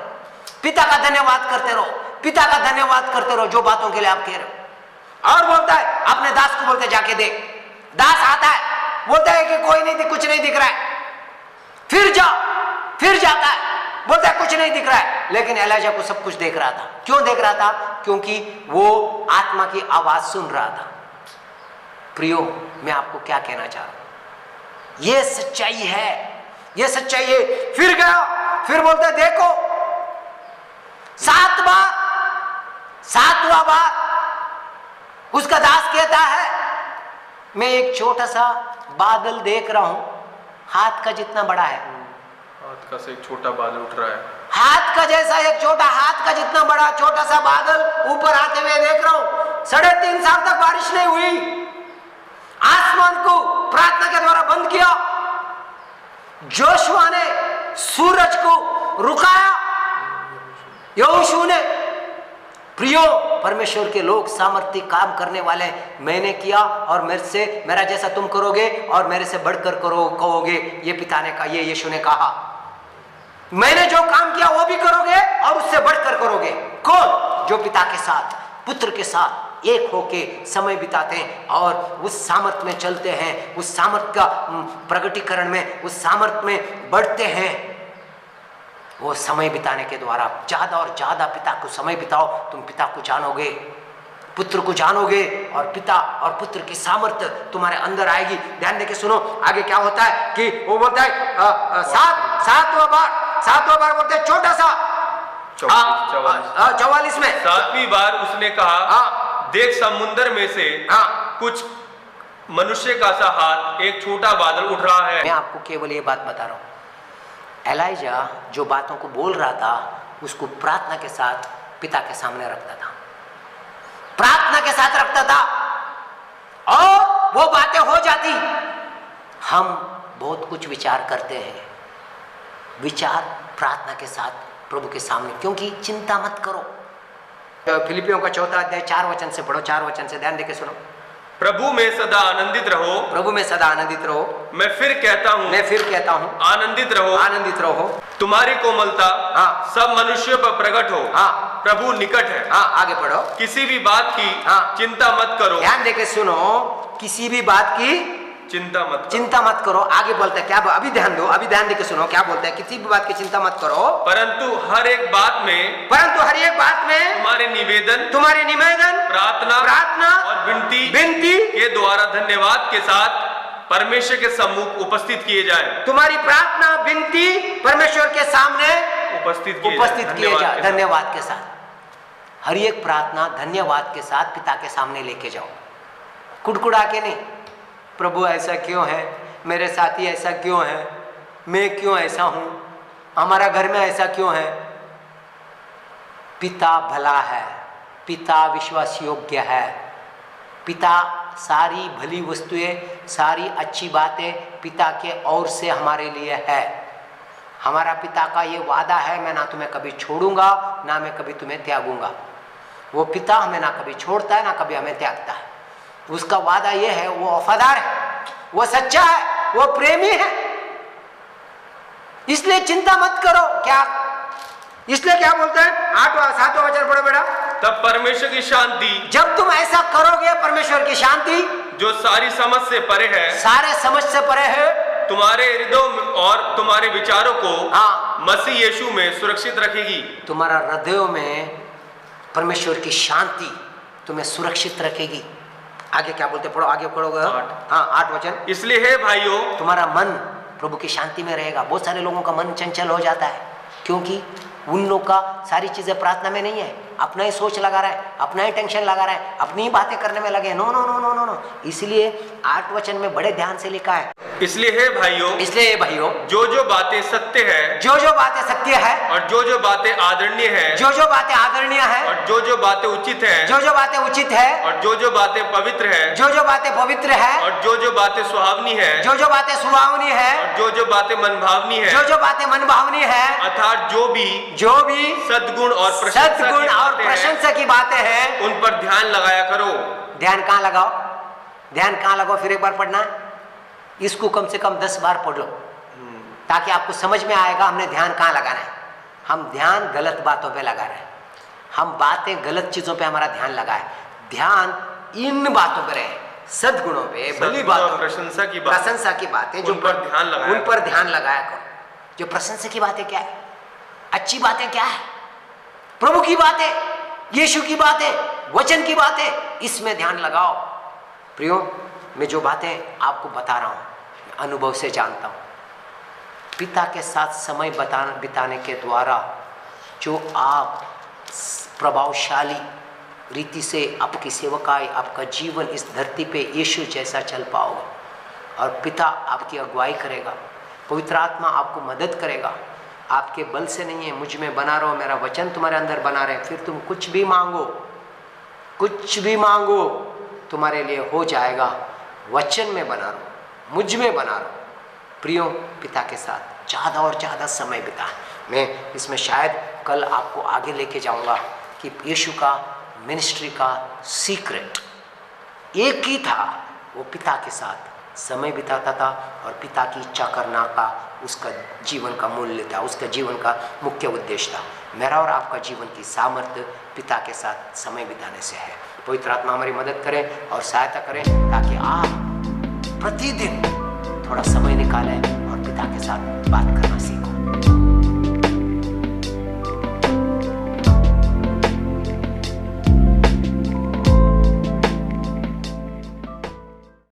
पिता का धन्यवाद करते रहो, पिता का धन्यवाद करते रहो जो बातों के लिए आप कह रहे हो। और बोलता है अपने दास को, बोलते जाके देख। दास आता है, बोलता है कि कोई नहीं, कुछ नहीं दिख रहा है, फिर जा, फिर जाता है, बोलता है कुछ नहीं दिख रहा है, लेकिन एलिजा को सब कुछ देख रहा था। क्यों देख रहा था? क्योंकि वो आत्मा की आवाज सुन रहा था। प्रियो, मैं आपको क्या कहना चाह रहा हूं, ये सच्चाई है, ये सच्चाई है। फिर गया, फिर बोलते देखो 7 बार, 7वां बार उसका दास कहता है मैं एक छोटा सा बादल देख रहा हूं, हाथ का जितना बड़ा है, हाथ का से एक छोटा बादल उठ रहा है, हाथ का जैसा एक छोटा, हाथ का जितना बड़ा छोटा सा बादल ऊपर आते हुए देख रहा हूं। 3.5 साल तक बारिश नहीं हुई, आसमान को प्रार्थना के द्वारा बंद किया, जोशुआ ने सूरज को रुकाया, यहोशू ने। प्रियो, परमेश्वर के लोग सामर्थ्य काम करने वाले मैंने किया और मेरे से मेरा जैसा तुम करोगे और मेरे से बढ़कर कहोगे, ये पिता ने कहा, ये यीशु ने कहा। मैंने जो काम किया वो भी करोगे और उससे बढ़कर करोगे। कौन? जो पिता के साथ, पुत्र के साथ एक होके समय बिताते हैं और उस सामर्थ्य में चलते हैं, उस सामर्थ्य का प्रगटीकरण में, उस सामर्थ्य में बढ़ते हैं। वो समय बिताने के द्वारा ज्यादा और ज्यादा पिता को समय बिताओ, तुम पिता को जानोगे, पुत्र को जानोगे और पिता और पुत्र की सामर्थ्य तुम्हारे अंदर आएगी। ध्यान देके सुनो आगे क्या होता है कि वो बोलता है 7वां बार बोलते हैं छोटा सा 44 में 7वीं बार उसने कहा देख समुद्र में से कुछ मनुष्य का सा हाथ एक छोटा बादल उठ रहा है। मैं आपको केवल ये बात बता रहा हूं, एलिजा जो बातों को बोल रहा था उसको प्रार्थना के साथ पिता के सामने रखता था, प्रार्थना के साथ रखता था और वो बातें हो जाती। हम बहुत कुछ विचार करते हैं, विचार प्रार्थना के साथ प्रभु के सामने, क्योंकि चिंता मत करो। फिलिपियों का 4 अध्याय 4 वचन से पढ़ो, 4 वचन से ध्यान देके सुनो। प्रभु में सदा आनंदित रहो, प्रभु में सदा आनंदित रहो। मैं फिर कहता हूँ आनंदित रहो। तुम्हारी कोमलता सब मनुष्यों पर प्रकट हो, प्रभु निकट है। आगे पढ़ो। किसी भी बात की चिंता मत करो। ध्यान देके सुनो, किसी भी बात की चिंता मत करो। आगे बोलता है क्या? अभी ध्यान दो, अभी ध्यान देके सुनो क्या बोलता है। किसी भी बात की चिंता मत करो, परंतु हर एक बात में तुम्हारे निवेदन प्रार्थना और विनती के द्वारा धन्यवाद के साथ परमेश्वर के सम्मुख उपस्थित किए जाए। तुम्हारी प्रार्थना विनती परमेश्वर के सामने उपस्थित किए जाए धन्यवाद के साथ। हर एक प्रार्थना धन्यवाद के साथ पिता के सामने लेके जाओ, कुड़कुड़ा के नहीं। प्रभु ऐसा क्यों है, मेरे साथी ऐसा क्यों है, मैं क्यों ऐसा हूं, हमारा घर में ऐसा क्यों है। पिता भला है, पिता विश्वास योग्य है, पिता सारी भली वस्तुएं, सारी अच्छी बातें पिता के ओर से हमारे लिए है। हमारा पिता का ये वादा है, मैं ना तुम्हें कभी छोड़ूंगा ना मैं कभी तुम्हें त्यागूंगा। वो पिता हमें ना कभी छोड़ता है ना कभी हमें त्यागता है। उसका वादा ये है, वो वफादार है, वो सच्चा है, वो प्रेमी है। इसलिए चिंता मत करो। क्या इसलिए क्या बोलता है 7वां वचन पढ़ो बेटा। तब परमेश्वर की शांति, जब तुम ऐसा करोगे, परमेश्वर की शांति जो सारी समझ से परे है, सारे समझ से परे है, तुम्हारे हृदय और तुम्हारे विचारों को मसीह यीशु में सुरक्षित रखेगी। तुम्हारा हृदयों में परमेश्वर की शांति तुम्हें सुरक्षित रखेगी। आगे क्या बोलते, पढ़ो आगे पढ़ोगे। 8 वचन। इसलिए हे भाइयों, तुम्हारा मन प्रभु की शांति में रहेगा। बहुत सारे लोगों का मन चंचल हो जाता है, क्योंकि उन लोग का सारी चीजें प्रार्थना में नहीं है, अपना ही सोच लगा रहा है, अपना ही टेंशन लगा रहा है, अपनी ही बातें करने में लगे। No no no no no no. इसलिए 8 वचन में बड़े ध्यान से लिखा है, इसलिए हे भाइयों, जो बातें सत्य है, जो बातें सत्य है, और जो बातें आदरणीय है, जो बातें आदरणीय है, और जो बातें उचित है, जो बातें उचित है, और जो बातें पवित्र है, जो बातें पवित्र है, और जो बातें सुहावनी है, जो बातें सुहावनी है, और जो बातें मनभावनी है, जो बातें मनभावनी है, अर्थात जो भी सद्गुण और प्रशंसा की बातें हैं, उन पर ध्यान लगाया करो। ध्यान कहाँ लगाओ? ध्यान कहाँ लगाओ? फिर एक बार पढ़ना है इसको, कम से कम 10 बार पढ़ लो, ताकि आपको समझ में आएगा हमने ध्यान कहाँ लगाना है। हम ध्यान गलत बातों पे लगा रहे हैं, हम बातें गलत चीजों पे हमारा ध्यान लगा है। ध्यान इन बातों पर है, सद्गुणों पे, भली बातों, प्रशंसा की बातें जो उन पर ध्यान लगाया करो। जो प्रशंसा की बातें क्या है? अच्छी बातें क्या है? प्रभु की बातें, यीशु की बातें, वचन की बातें, इसमें ध्यान लगाओ। प्रियो, मैं जो बातें आपको बता रहा हूं अनुभव से जानता हूं। पिता के साथ समय बिताने के द्वारा जो आप प्रभावशाली रीति से आपकी सेवकाई, आपका जीवन इस धरती पे यीशु जैसा चल पाओगे और पिता आपकी अगुवाई करेगा, पवित्र आत्मा आपको मदद करेगा। आपके बल से नहीं है, मुझ में बना रहो, मेरा वचन तुम्हारे अंदर बना रहे, फिर तुम कुछ भी मांगो, कुछ भी मांगो तुम्हारे लिए हो जाएगा। वचन में बना रहो, मुझ में बना रहो। प्रियो, पिता के साथ ज़्यादा और ज़्यादा समय बिता। मैं इसमें शायद कल आपको आगे लेके जाऊंगा कि यीशु का मिनिस्ट्री का सीक्रेट एक ही था, वो पिता के साथ समय बिताता था और पिता की इच्छा करना का उसका जीवन का मूल्य था, उसका जीवन का मुख्य उद्देश्य था। मेरा और आपका जीवन की सामर्थ्य पिता के साथ समय बिताने से है। पवित्र आत्मा हमारी मदद करें और सहायता करें ताकि आप प्रतिदिन थोड़ा समय निकालें और पिता के साथ बात करना सीखो।